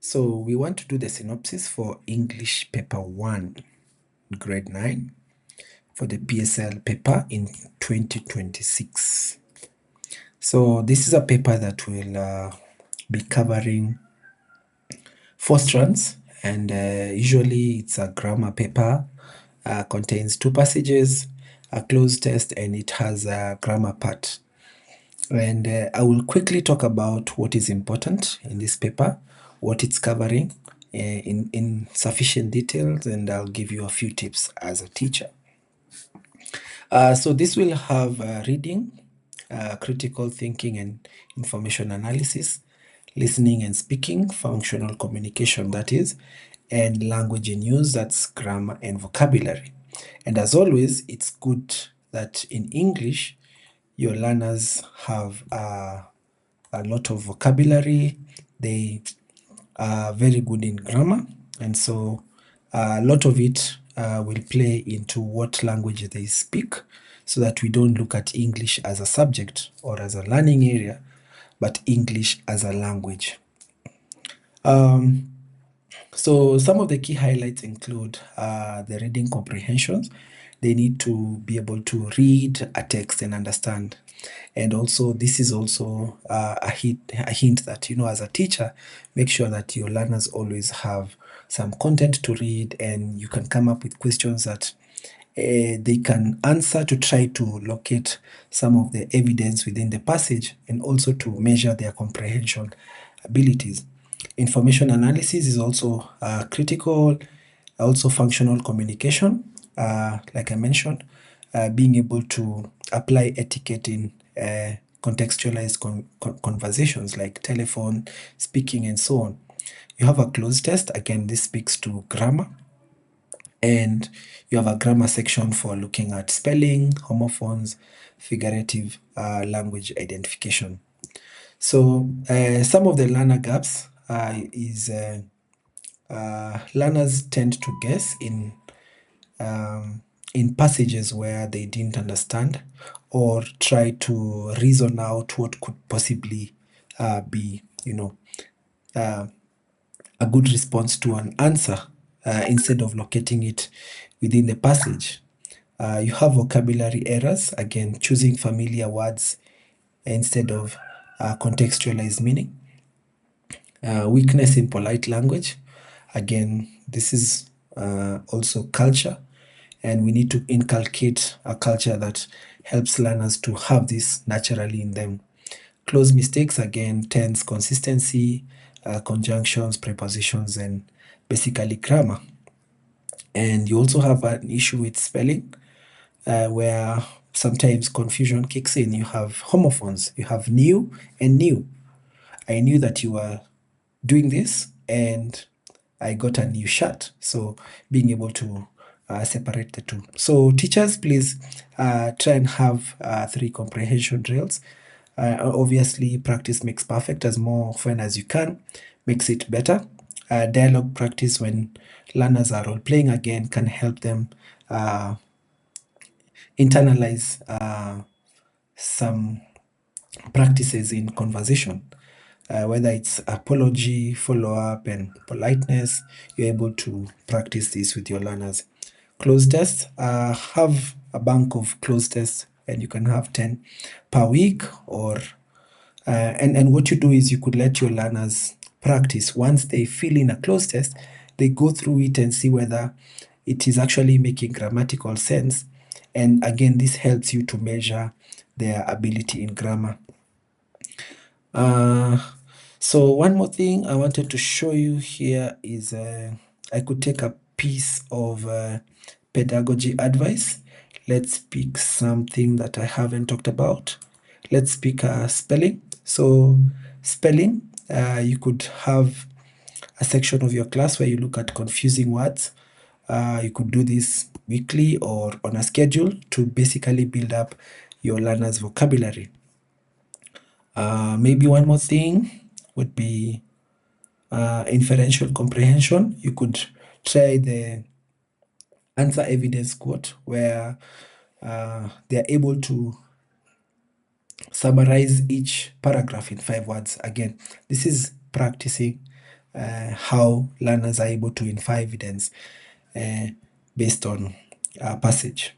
So we want to do the synopsis for English paper 1, grade 9, for the PSL paper in 2026. So this is a paper that will be covering 4 strands, and usually it's a grammar paper, contains 2 passages, a closed test, and it has a grammar part. And I will quickly talk about what is important in this paper, what it's covering in sufficient details, and I'll give you a few tips as a teacher. So this will have reading, critical thinking and information analysis, listening and speaking, functional communication that is, and language in use, that's grammar and vocabulary. And as always, it's good that in English, your learners have a lot of vocabulary. They are very good in grammar, and so a lot of it will play into what language they speak, so that we don't look at English as a subject or as a learning area, but English as a language. So some of the key highlights include the reading comprehensions. They need to be able to read a text and understand. And also, this is also a hint that, as a teacher, make sure that your learners always have some content to read, and you can come up with questions that they can answer to try to locate some of the evidence within the passage, and also to measure their comprehension abilities. Information analysis is also critical, also functional communication, like I mentioned, being able to apply etiquette in contextualized conversations like telephone, speaking, and so on. You have a closed test, again, this speaks to grammar, and you have a grammar section for looking at spelling, homophones, figurative language identification. So some of the learner gaps is learners tend to guess in passages where they didn't understand, or try to reason out what could possibly be, a good response to an answer instead of locating it within the passage. You have vocabulary errors, again, choosing familiar words instead of contextualized meaning. Weakness in polite language, again, this is also culture, and we need to inculcate a culture that helps learners to have this naturally in them. Close mistakes, again, tense consistency, conjunctions, prepositions, and basically grammar. And you also have an issue with spelling, where sometimes confusion kicks in. You have homophones, you have new and new. I knew that you were doing this, and I got a new shirt. So being able to separate the two. So teachers, please try and have 3 comprehension drills. Obviously, practice makes perfect. As more often as you can, makes it better. Dialogue practice, when learners are role playing, again, can help them internalize some practices in conversation. Whether it's apology, follow-up, and politeness, you're able to practice this with your learners. Closed tests, have a bank of closed tests, and you can have 10 per week, or and what you do is you could let your learners practice. Once they fill in a closed test, they go through it and see whether it is actually making grammatical sense. And again, this helps you to measure their ability in grammar. So one more thing I wanted to show you here is I could take a piece of pedagogy advice. Let's pick something that I haven't talked about. Let's pick spelling. So spelling, you could have a section of your class where you look at confusing words. You could do this weekly or on a schedule to basically build up your learners' vocabulary. Maybe one more thing would be inferential comprehension. You could try the answer evidence quote, where they're able to summarize each paragraph in 5 words. Again, this is practicing how learners are able to infer evidence based on passage.